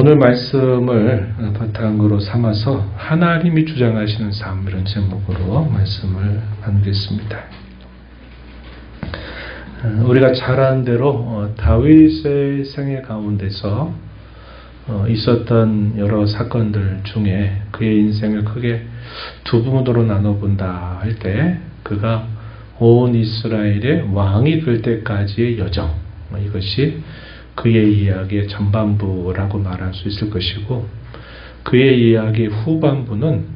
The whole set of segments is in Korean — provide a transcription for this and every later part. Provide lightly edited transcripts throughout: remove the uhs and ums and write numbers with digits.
오늘 말씀을 바탕으로 삼아서 하나님이 주장하시는 삶, 이런 제목으로 말씀을 나누겠습니다. 우리가 잘 아는 대로 다윗의 생애 가운데서 있었던 여러 사건들 중에 그의 인생을 크게 두 부분으로 나눠본다 할 때, 그가 온 이스라엘의 왕이 될 때까지의 여정, 이것이 그의 이야기의 전반부라고 말할 수 있을 것이고, 그의 이야기 후반부는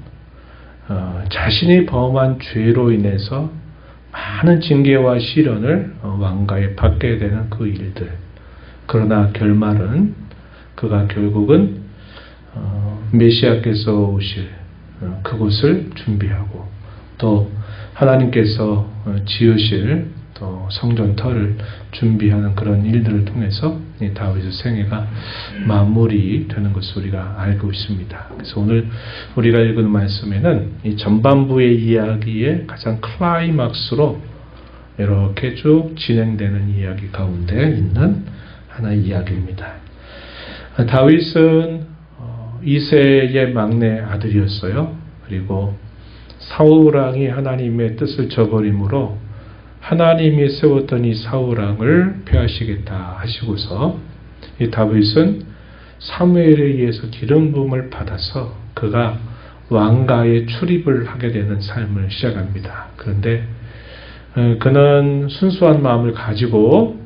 자신이 범한 죄로 인해서 많은 징계와 시련을 왕가에 받게 되는 그 일들, 그러나 결말은 그가 결국은 메시아께서 오실 그곳을 준비하고, 또 하나님께서 지으실 또 성전터를 준비하는 그런 일들을 통해서 이 다윗의 생애가 마무리되는 것을 우리가 알고 있습니다. 그래서 오늘 우리가 읽은 말씀에는 이 전반부의 이야기의 가장 클라이막스로 이렇게 쭉 진행되는 이야기 가운데 있는 하나의 이야기입니다. 다윗은 이새의 막내 아들이었어요. 그리고 사울왕이 하나님의 뜻을 저버림으로 하나님이 세웠던 이 사울왕을 폐하시겠다 하시고서 이 다윗은 사무엘에 의해서 기름 부음을 받아서 그가 왕가에 출입을 하게 되는 삶을 시작합니다. 그런데 그는 순수한 마음을 가지고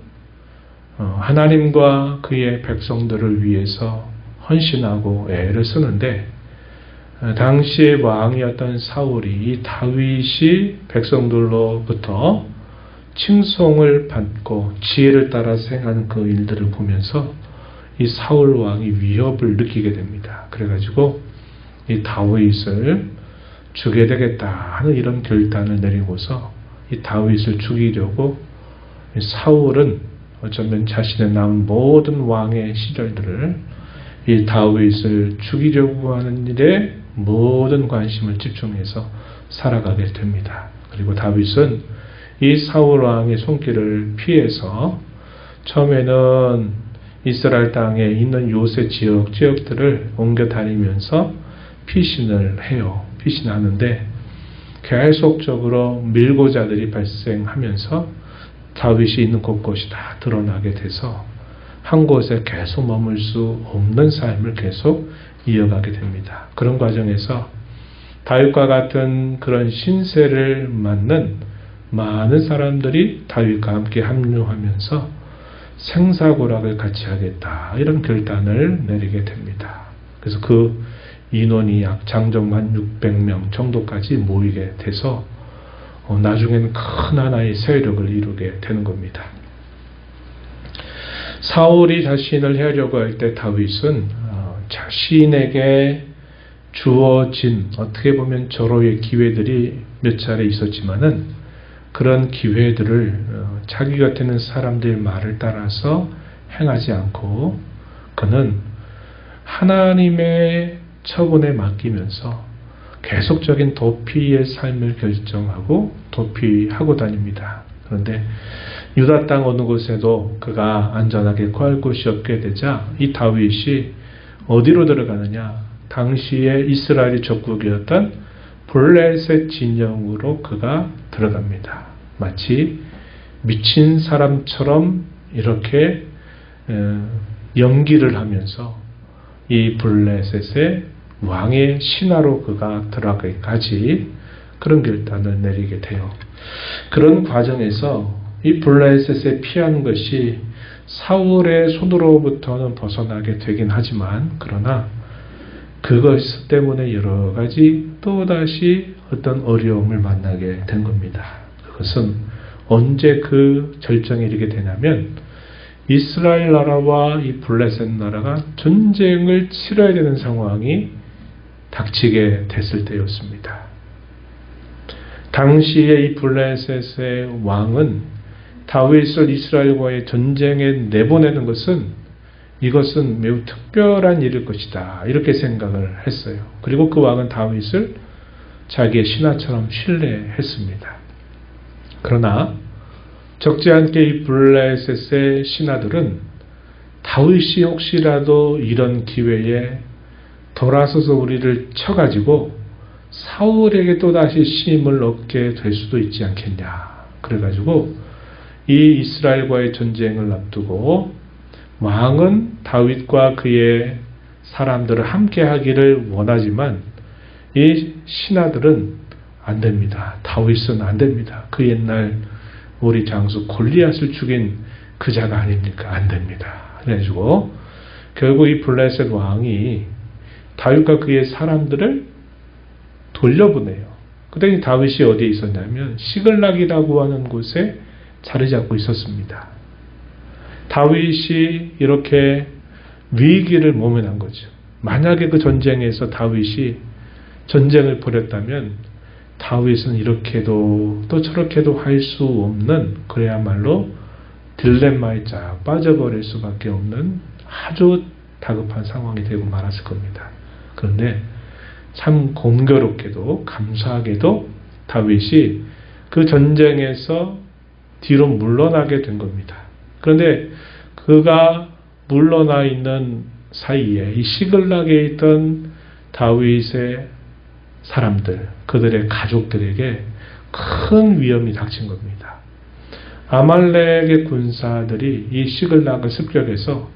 하나님과 그의 백성들을 위해서 헌신하고 애를 쓰는데, 당시의 왕이었던 사울이 이 다윗이 백성들로부터 칭송을 받고 지혜를 따라 행하는 그 일들을 보면서 이 사울 왕이 위협을 느끼게 됩니다. 그래가지고 이 다윗을 죽여야 되겠다 하는 이런 결단을 내리고서 이 다윗을 죽이려고 사울은 어쩌면 자신의 남은 모든 왕의 시절들을 이 다윗을 죽이려고 하는 일에 모든 관심을 집중해서 살아가게 됩니다. 그리고 다윗은 이 사울 왕의 손길을 피해서 처음에는 이스라엘 땅에 있는 요새 지역들을 옮겨 다니면서 피신을 해요. 피신하는데 계속적으로 밀고자들이 발생하면서 다윗이 있는 곳곳이 다 드러나게 돼서 한 곳에 계속 머물 수 없는 삶을 계속 이어가게 됩니다. 그런 과정에서 다윗과 같은 그런 신세를 맞는 많은 사람들이 다윗과 함께 합류하면서 생사고락을 같이 하겠다, 이런 결단을 내리게 됩니다. 그래서 그 인원이 약 장정만 600명 정도까지 모이게 돼서 나중에는 큰 하나의 세력을 이루게 되는 겁니다. 사울이 자신을 해하려고 할 때 다윗은 자신에게 주어진, 어떻게 보면 절호의 기회들이 몇 차례 있었지만은 그런 기회들을 자기 곁에 있는 사람들의 말을 따라서 행하지 않고 그는 하나님의 처분에 맡기면서 계속적인 도피의 삶을 결정하고 도피하고 다닙니다. 그런데 유다 땅 어느 곳에도 그가 안전하게 구할 곳이 없게 되자 이 다윗이 어디로 들어가느냐? 당시에 이스라엘의 적국이었던 블레셋 진영으로 그가 들어갑니다. 마치 미친 사람처럼 이렇게 연기를 하면서 이 블레셋의 왕의 신하로 그가 들어가기까지 그런 결단을 내리게 돼요. 그런 과정에서 이 블레셋에 피하는 것이 사울의 손으로부터는 벗어나게 되긴 하지만, 그러나 그것 때문에 여러 가지 또다시 어떤 어려움을 만나게 된 겁니다. 그것은 언제 그 절정에 이르게 되냐면 이스라엘 나라와 이 블레셋 나라가 전쟁을 치러야 되는 상황이 닥치게 됐을 때였습니다. 당시에 이 블레셋의 왕은 다윗을 이스라엘과의 전쟁에 내보내는 것은 이것은 매우 특별한 일일 것이다, 이렇게 생각을 했어요. 그리고 그 왕은 다윗을 자기의 신하처럼 신뢰했습니다. 그러나 적지 않게 이 블레셋의 신하들은 다윗이 혹시라도 이런 기회에 돌아서서 우리를 쳐가지고 사울에게 또다시 힘을 얻게 될 수도 있지 않겠냐. 그래가지고 이 이스라엘과의 전쟁을 앞두고 왕은 다윗과 그의 사람들을 함께 하기를 원하지만 이 신하들은 안 됩니다. 다윗은 안 됩니다. 그 옛날 우리 장수 골리앗을 죽인 그 자가 아닙니까? 안 됩니다. 그래가지고 결국 이 블레셋 왕이 다윗과 그의 사람들을 돌려보내요. 그랬더니 다윗이 어디에 있었냐면 시글락이라고 하는 곳에 자리 잡고 있었습니다. 다윗이 이렇게 위기를 모면한 거죠. 만약에 그 전쟁에서 다윗이 전쟁을 벌였다면 다윗은 이렇게도 또 저렇게도 할 수 없는 그야말로 딜레마에 쫙 빠져버릴 수밖에 없는 아주 다급한 상황이 되고 말았을 겁니다. 그런데 참 공교롭게도 감사하게도 다윗이 그 전쟁에서 뒤로 물러나게 된 겁니다. 그런데 그가 물러나 있는 사이에 이 시글락에 있던 다윗의 사람들, 그들의 가족들에게 큰 위험이 닥친 겁니다. 아말렉의 군사들이 이 시글락을 습격해서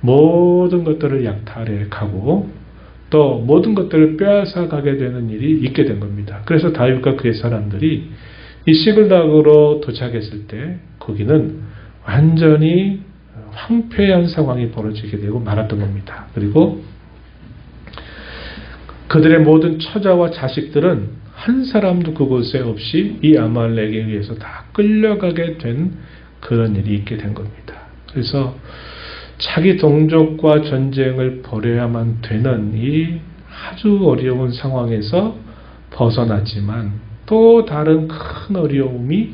모든 것들을 약탈해가고 또 모든 것들을 빼앗아 가게 되는 일이 있게 된 겁니다. 그래서 다윗과 그의 사람들이 이 시글락으로 도착했을 때 거기는 완전히 황폐한 상황이 벌어지게 되고 말았던 겁니다. 그리고 그들의 모든 처자와 자식들은 한 사람도 그곳에 없이 이 아말렉에 의해서 다 끌려가게 된 그런 일이 있게 된 겁니다. 그래서 자기 동족과 전쟁을 벌여야만 되는 이 아주 어려운 상황에서 벗어났지만 또 다른 큰 어려움이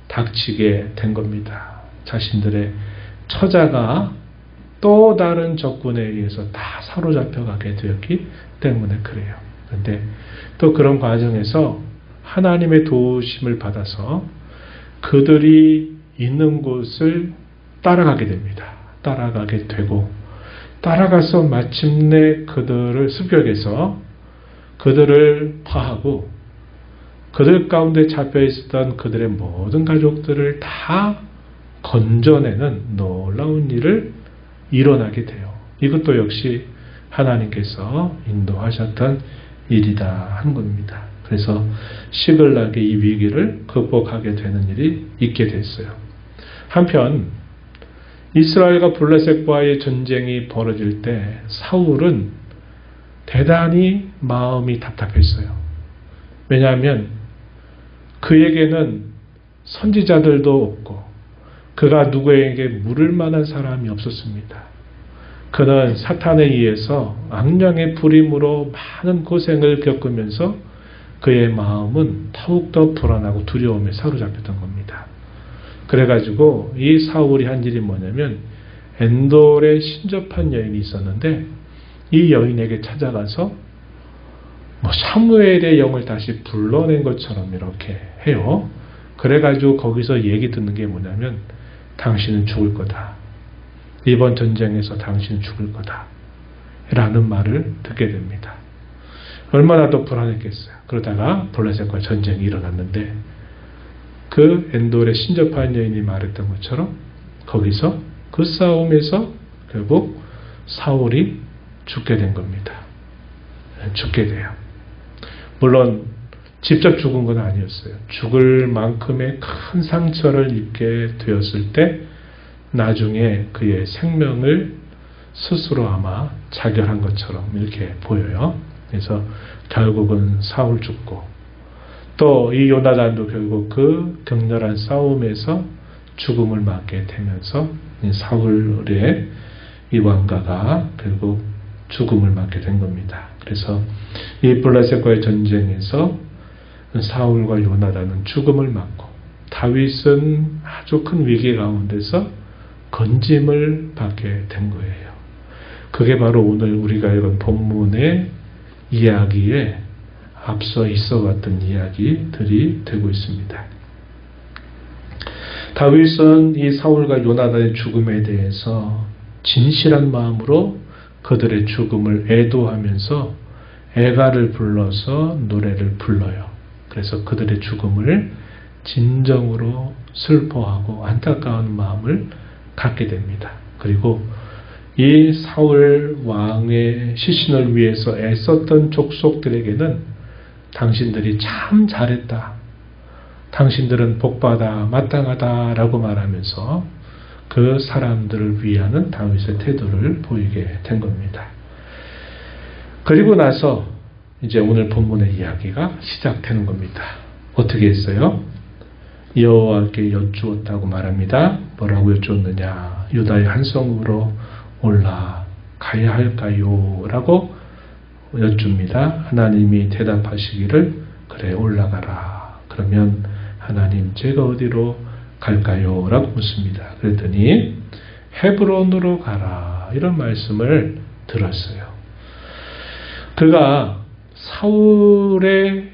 닥치게 된 겁니다. 자신들의 처자가 또 다른 적군에 의해서 다 사로잡혀가게 되었기 때문에 그래요. 그런데 또 그런 과정에서 하나님의 도우심을 받아서 그들이 있는 곳을 따라가게 됩니다. 따라가게 되고 따라가서 마침내 그들을 습격해서 그들을 파하고 그들 가운데 잡혀 있었던 그들의 모든 가족들을 다 건져내는 놀라운 일을 일어나게 돼요. 이것도 역시 하나님께서 인도하셨던 일이다 한 겁니다. 그래서 시글락의 이 위기를 극복하게 되는 일이 있게 됐어요. 한편 이스라엘과 블레셋과의 전쟁이 벌어질 때 사울은 대단히 마음이 답답했어요. 왜냐하면 그에게는 선지자들도 없고 그가 누구에게 물을 만한 사람이 없었습니다. 그는 사탄에 의해서 악령의 부림으로 많은 고생을 겪으면서 그의 마음은 더욱더 불안하고 두려움에 사로잡혔던 겁니다. 그래가지고 이 사울이 한 일이 뭐냐면 엔돌에 신접한 여인이 있었는데 이 여인에게 찾아가서 사무엘의 영을 다시 불러낸 것처럼 이렇게 해요. 그래가지고 거기서 얘기 듣는 게 뭐냐면 당신은 죽을 거다. 이번 전쟁에서 당신은 죽을 거다. 라는 말을 듣게 됩니다. 얼마나 더 불안했겠어요. 그러다가 블레셋과 전쟁이 일어났는데 그 엔돌에 신접한 여인이 말했던 것처럼 거기서 그 싸움에서 결국 사울이 죽게 된 겁니다. 죽게 돼요. 물론 직접 죽은 건 아니었어요. 죽을 만큼의 큰 상처를 입게 되었을 때 나중에 그의 생명을 스스로 아마 자결한 것처럼 이렇게 보여요. 그래서 결국은 사울 죽고 또 이 요나단도 결국 그 격렬한 싸움에서 죽음을 맞게 되면서 사울의 이 왕가가 결국 죽음을 맞게 된 겁니다. 그래서 이 블레셋과의 전쟁에서 사울과 요나단은 죽음을 맞고 다윗은 아주 큰 위기 가운데서 건짐을 받게 된 거예요. 그게 바로 오늘 우리가 읽은 본문의 이야기에 앞서 있어왔던 이야기들이 되고 있습니다. 다윗은 이 사울과 요나단의 죽음에 대해서 진실한 마음으로 그들의 죽음을 애도하면서 애가를 불러서 노래를 불러요. 그래서 그들의 죽음을 진정으로 슬퍼하고 안타까운 마음을 갖게 됩니다. 그리고 이 사울 왕의 시신을 위해서 애썼던 족속들에게는 당신들이 참 잘했다, 당신들은 복받아 마땅하다 라고 말하면서 그 사람들을 위하는 다윗의 태도를 보이게 된 겁니다. 그리고 나서 이제 오늘 본문의 이야기가 시작되는 겁니다. 어떻게 했어요? 여호와께 여쭈었다고 말합니다. 뭐라고 여쭈었느냐? 유다의 한 성읍으로 올라가야 할까요? 라고 여쭙니다. 하나님이 대답하시기를 그래 올라가라. 그러면 하나님 제가 어디로 갈까요? 라고 묻습니다. 그랬더니 헤브론으로 가라 이런 말씀을 들었어요. 그가 사울의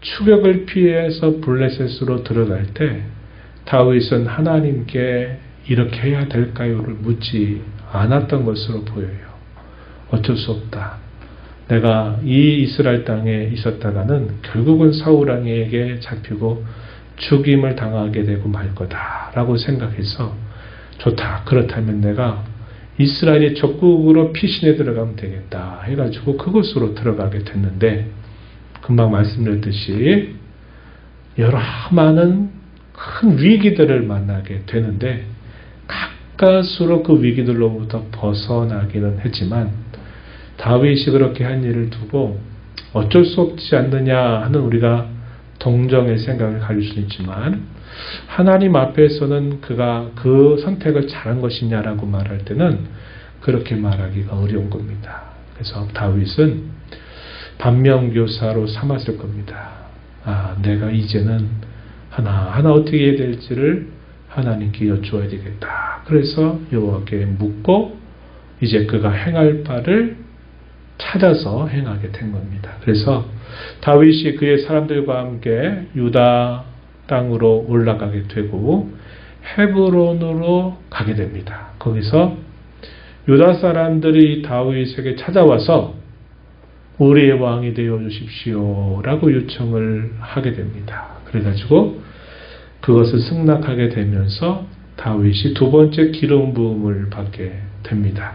추격을 피해서 블레셋으로 들어갈 때 다윗은 하나님께 이렇게 해야 될까요를 묻지 않았던 것으로 보여요. 어쩔 수 없다. 내가 이 이스라엘 땅에 있었다가는 결국은 사울 왕에게 잡히고 죽임을 당하게 되고 말 거다라고 생각해서 좋다. 그렇다면 내가 이스라엘의 적국으로 피신해 들어가면 되겠다 해가지고 그곳으로 들어가게 됐는데 금방 말씀드렸듯이 여러 많은 큰 위기들을 만나게 되는데 가까스로 그 위기들로부터 벗어나기는 했지만 다윗이 그렇게 한 일을 두고 어쩔 수 없지 않느냐 하는 우리가 동정의 생각을 가질 수는 있지만 하나님 앞에서는 그가 그 선택을 잘한 것이냐라고 말할 때는 그렇게 말하기가 어려운 겁니다. 그래서 다윗은 반면교사로 삼았을 겁니다. 내가 이제는 하나하나 어떻게 해야 될지를 하나님께 여쭈어야 되겠다. 그래서 여호와께 묻고 이제 그가 행할 바를 찾아서 행하게 된 겁니다. 그래서 다윗이 그의 사람들과 함께 유다 땅으로 올라가게 되고 헤브론으로 가게 됩니다. 거기서 유다 사람들이 다윗에게 찾아와서 우리의 왕이 되어 주십시오 라고 요청을 하게 됩니다. 그래가지고 그것을 승낙하게 되면서 다윗이 두 번째 기름 부음을 받게 됩니다.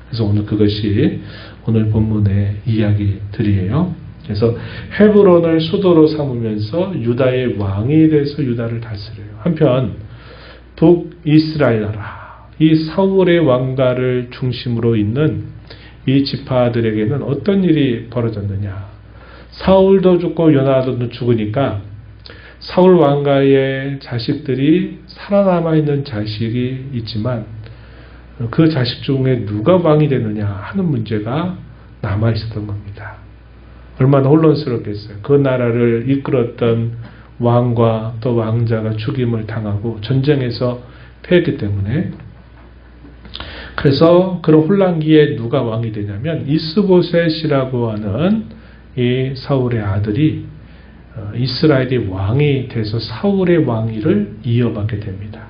그래서 오늘 그것이 오늘 본문의 이야기들이에요. 그래서 헤브론을 수도로 삼으면서 유다의 왕이 돼서 유다를 다스려요. 한편 북이스라엘 나라, 이 사울의 왕가를 중심으로 있는 이 지파들에게는 어떤 일이 벌어졌느냐? 사울도 죽고 요나단도 죽으니까 사울 왕가의 자식들이 살아남아 있는 자식이 있지만 그 자식 중에 누가 왕이 되느냐 하는 문제가 남아 있었던 겁니다. 얼마나 혼란스럽겠어요. 그 나라를 이끌었던 왕과 또 왕자가 죽임을 당하고 전쟁에서 패했기 때문에. 그래서 그런 혼란기에 누가 왕이 되냐면 이스보셋이라고 하는 이 사울의 아들이 이스라엘의 왕이 돼서 사울의 왕위를 이어받게 됩니다.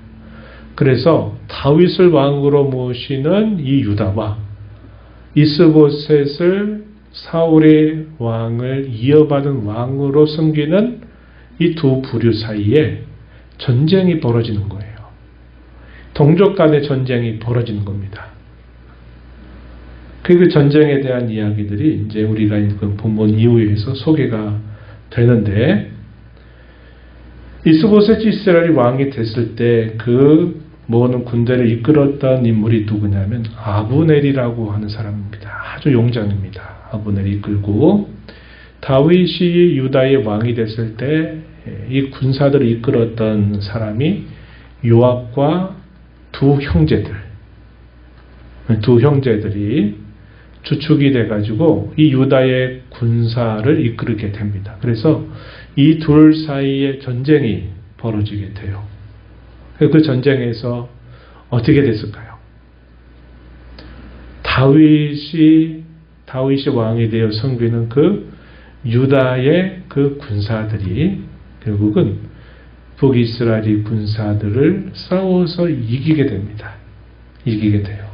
그래서 다윗을 왕으로 모시는 이 유다와 이스보셋을 사울의 왕을 이어받은 왕으로 섬기는 이 두 부류 사이에 전쟁이 벌어지는 거예요. 동족 간의 전쟁이 벌어지는 겁니다. 그 전쟁에 대한 이야기들이 이제 우리가 읽은 본문 이후에서 소개가 되는데 이스보셋이 이스라엘이 왕이 됐을 때 그 모든 군대를 이끌었던 인물이 누구냐면 아브넬이라고 하는 사람입니다. 아주 용장입니다. 아브넬이 이끌고 다윗이 유다의 왕이 됐을 때 이 군사들을 이끌었던 사람이 요압과 두 형제들이 주축이 돼가지고 이 유다의 군사를 이끌게 됩니다. 그래서 이 둘 사이에 전쟁이 벌어지게 돼요. 그 전쟁에서 어떻게 됐을까요? 다윗이 왕이 되어 섬기는 그 유다의 그 군사들이 결국은 북이스라엘 군사들을 싸워서 이기게 됩니다. 이기게 돼요.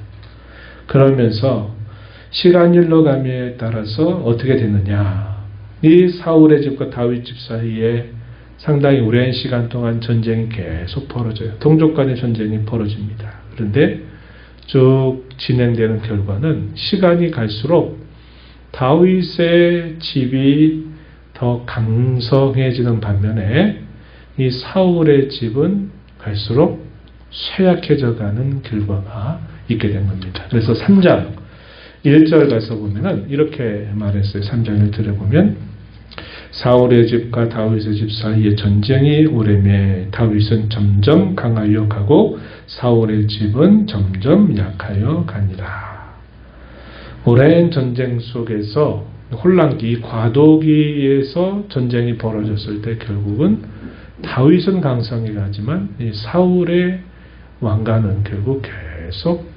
그러면서 시간이 흘러감에 따라서 어떻게 됐느냐. 이 사울의 집과 다윗 집 사이에 상당히 오랜 시간 동안 전쟁이 계속 벌어져요. 동족 간의 전쟁이 벌어집니다. 그런데 쭉 진행되는 결과는 시간이 갈수록 다윗의 집이 더 강성해지는 반면에 이 사울의 집은 갈수록 쇠약해져 가는 결과가 있게 된 겁니다. 그래서 3장 1절 가서 보면은 이렇게 말했어요. 3장 1절에 보면 사울의 집과 다윗의 집 사이에 전쟁이 오래매 다윗은 점점 강하여 가고 사울의 집은 점점 약하여 가니라. 오랜 전쟁 속에서 혼란기, 과도기에서 전쟁이 벌어졌을 때 결국은 다윗은 강성해 가지만 이 사울의 왕가는 결국 계속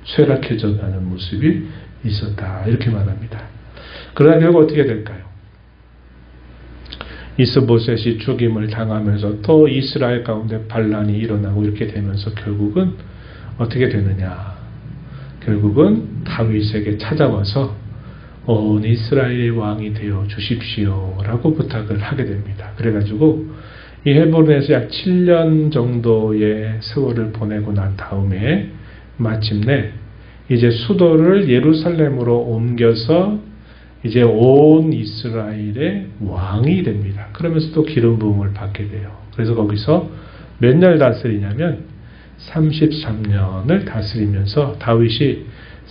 쇠락해져 가는 모습이 있었다. 이렇게 말합니다. 그러나 결국 어떻게 될까요? 이스보셋이 죽임을 당하면서 또 이스라엘 가운데 반란이 일어나고 이렇게 되면서 결국은 어떻게 되느냐. 결국은 다윗에게 찾아와서 온 이스라엘의 왕이 되어 주십시오 라고 부탁을 하게 됩니다. 그래가지고 이 헤브론에서 약 7년 정도의 세월을 보내고 난 다음에 마침내 이제 수도를 예루살렘으로 옮겨서 이제 온 이스라엘의 왕이 됩니다. 그러면서 또 기름 부음을 받게 돼요. 그래서 거기서 몇 년 다스리냐면 33년을 다스리면서 다윗이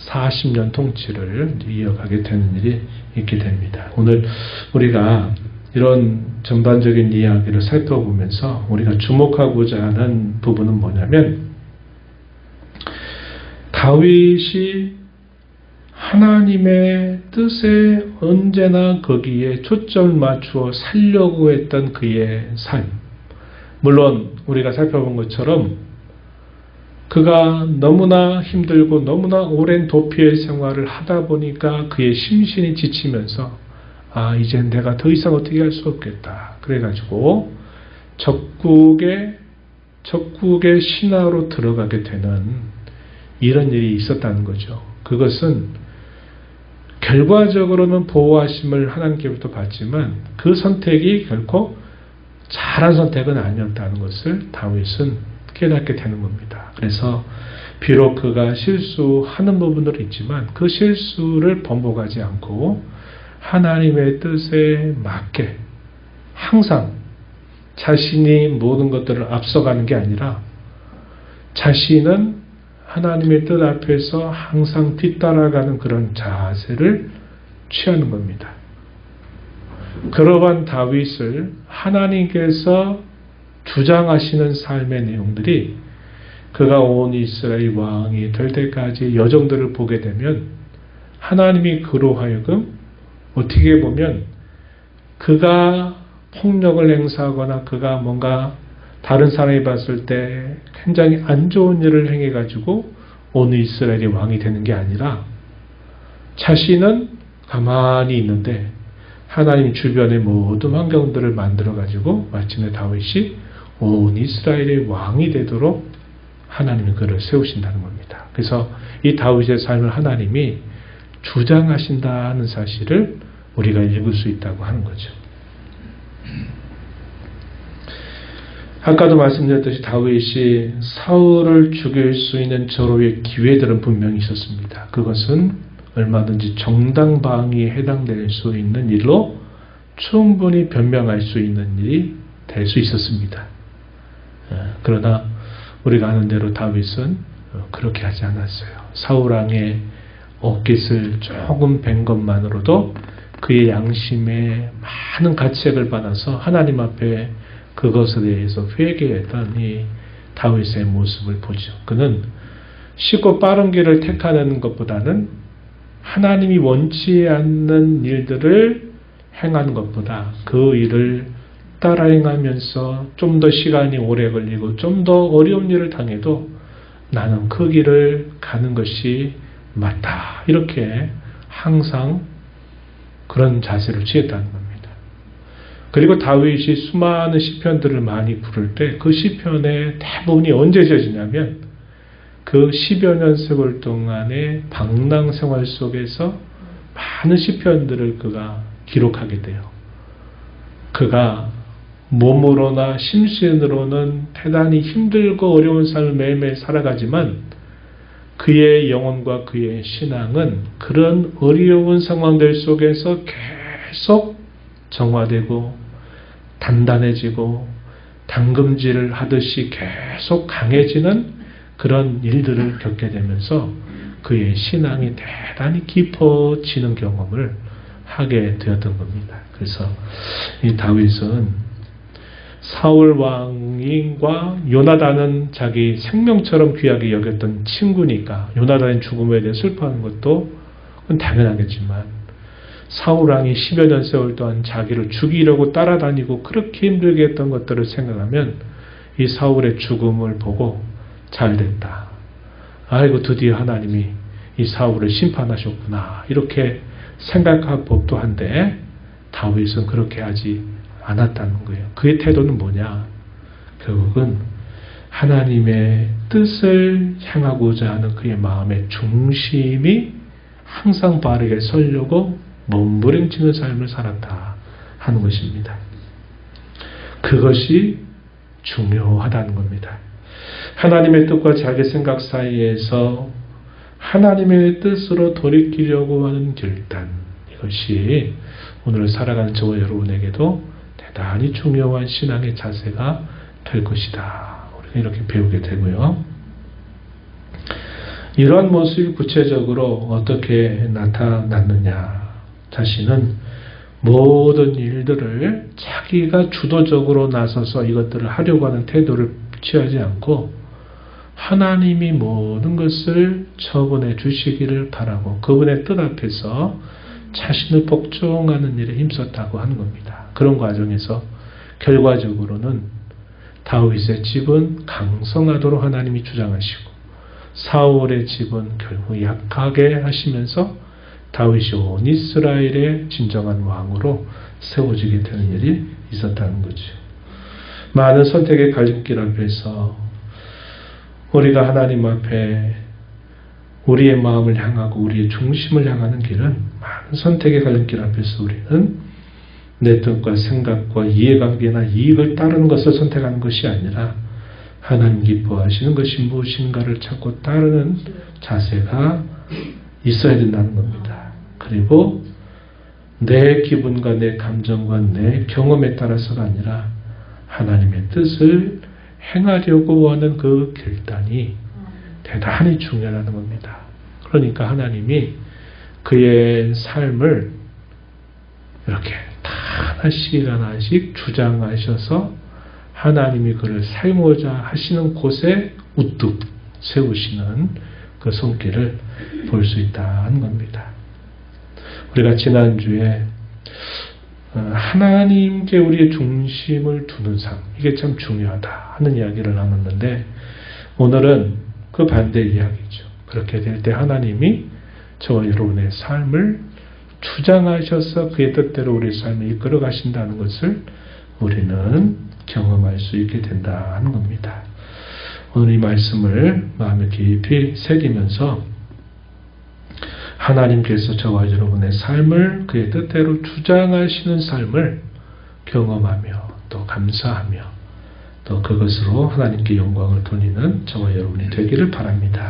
40년 통치를 이어가게 되는 일이 있게 됩니다. 오늘 우리가 이런 전반적인 이야기를 살펴보면서 우리가 주목하고자 하는 부분은 뭐냐면 다윗이 하나님의 뜻에 언제나 거기에 초점을 맞추어 살려고 했던 그의 삶. 물론 우리가 살펴본 것처럼 그가 너무나 힘들고 너무나 오랜 도피의 생활을 하다 보니까 그의 심신이 지치면서 이젠 내가 더 이상 어떻게 할 수 없겠다. 그래가지고 적국의 신하로 들어가게 되는 이런 일이 있었다는 거죠. 그것은 결과적으로는 보호하심을 하나님께부터 받지만 그 선택이 결코 잘한 선택은 아니었다는 것을 다윗은 깨닫게 되는 겁니다. 그래서 비록 그가 실수하는 부분도 있지만 그 실수를 번복하지 않고 하나님의 뜻에 맞게 항상 자신이 모든 것들을 앞서가는 게 아니라 자신은 하나님의 뜻 앞에서 항상 뒤따라가는 그런 자세를 취하는 겁니다. 그러한 다윗을 하나님께서 주장하시는 삶의 내용들이 그가 온 이스라엘 왕이 될 때까지 여정들을 보게 되면 하나님이 그로 하여금 어떻게 보면 그가 폭력을 행사하거나 그가 뭔가 다른 사람이 봤을 때 굉장히 안 좋은 일을 행해가지고 온 이스라엘의 왕이 되는 게 아니라 자신은 가만히 있는데 하나님 주변의 모든 환경들을 만들어가지고 마침내 다윗이 온 이스라엘의 왕이 되도록 하나님이 그를 세우신다는 겁니다. 그래서 이 다윗의 삶을 하나님이 주장하신다는 사실을 우리가 읽을 수 있다고 하는 거죠. 아까도 말씀드렸듯이 다윗이 사울을 죽일 수 있는 절호의 기회들은 분명히 있었습니다. 그것은 얼마든지 정당방위에 해당될 수 있는 일로 충분히 변명할 수 있는 일이 될 수 있었습니다. 그러나 우리가 아는 대로 다윗은 그렇게 하지 않았어요. 사울왕의 옷깃을 조금 뵌 것만으로도 그의 양심에 많은 가책을 받아서 하나님 앞에 그것에 대해서 회개했던 이 다윗의 모습을 보죠. 그는 쉽고 빠른 길을 택하는 것보다는 하나님이 원치 않는 일들을 행하는 것보다 그 일을 따라 행하면서 좀 더 시간이 오래 걸리고 좀 더 어려운 일을 당해도 나는 그 길을 가는 것이 맞다. 이렇게 항상 그런 자세를 취했다는 겁니다. 그리고 다윗이 수많은 시편들을 많이 부를 때 그 시편의 대부분이 언제 지어지냐면 그 10여 년 세월 동안의 방랑 생활 속에서 많은 시편들을 그가 기록하게 돼요. 그가 몸으로나 심신으로는 대단히 힘들고 어려운 삶을 매일매일 살아가지만 그의 영혼과 그의 신앙은 그런 어려운 상황들 속에서 계속 정화되고 단단해지고 담금질을 하듯이 계속 강해지는 그런 일들을 겪게 되면서 그의 신앙이 대단히 깊어지는 경험을 하게 되었던 겁니다. 그래서 이 다윗은 사울 왕과 요나단은 자기 생명처럼 귀하게 여겼던 친구니까 요나단의 죽음에 대해 슬퍼하는 것도 그건 당연하겠지만 사울 왕이 10여 년 세월 동안 자기를 죽이려고 따라다니고 그렇게 힘들게 했던 것들을 생각하면 이 사울의 죽음을 보고 잘됐다. 아이고 드디어 하나님이 이 사울을 심판하셨구나. 이렇게 생각할 법도 한데 다윗은 그렇게 하지 않았다는 거예요. 그의 태도는 뭐냐? 결국은 하나님의 뜻을 향하고자 하는 그의 마음의 중심이 항상 바르게 서려고 몸부림치는 삶을 살았다 하는 것입니다. 그것이 중요하다는 겁니다. 하나님의 뜻과 자기 생각 사이에서 하나님의 뜻으로 돌이키려고 하는 결단, 이것이 오늘 살아가는 저와 여러분에게도 대단히 중요한 신앙의 자세가 될 것이다. 우리가 이렇게 배우게 되고요. 이러한 모습이 구체적으로 어떻게 나타났느냐. 자신은 모든 일들을 자기가 주도적으로 나서서 이것들을 하려고 하는 태도를 취하지 않고 하나님이 모든 것을 처분해 주시기를 바라고 그분의 뜻 앞에서 자신을 복종하는 일에 힘썼다고 하는 겁니다. 그런 과정에서 결과적으로는 다윗의 집은 강성하도록 하나님이 주장하시고 사울의 집은 결국 약하게 하시면서 다윗이 온 이스라엘의 진정한 왕으로 세워지게 되는 일이 있었다는 거죠. 많은 선택의 갈림길 앞에서 우리가 하나님 앞에 우리의 마음을 향하고 우리의 중심을 향하는 길은 많은 선택의 갈림길 앞에서 우리는 내 뜻과 생각과 이해관계나 이익을 따르는 것을 선택하는 것이 아니라 하나님 기뻐하시는 것이 무엇인가를 찾고 따르는 자세가 있어야 된다는 겁니다. 그리고 내 기분과 내 감정과 내 경험에 따라서가 아니라 하나님의 뜻을 행하려고 하는 그 결단이 대단히 중요하다는 겁니다. 그러니까 하나님이 그의 삶을 이렇게 하나씩 하나씩 주장하셔서 하나님이 그를 살고자 하시는 곳에 우뚝 세우시는 그 손길을 볼 수 있다는 겁니다. 우리가 지난주에 하나님께 우리의 중심을 두는 삶, 이게 참 중요하다 하는 이야기를 나눴는데 오늘은 그 반대 이야기죠. 그렇게 될 때 하나님이 저와 여러분의 삶을 주장하셔서 그의 뜻대로 우리의 삶을 이끌어 가신다는 것을 우리는 경험할 수 있게 된다는 겁니다. 오늘 이 말씀을 마음에 깊이 새기면서 하나님께서 저와 여러분의 삶을 그의 뜻대로 주장하시는 삶을 경험하며 또 감사하며 또 그것으로 하나님께 영광을 돌리는 저와 여러분이 되기를 바랍니다.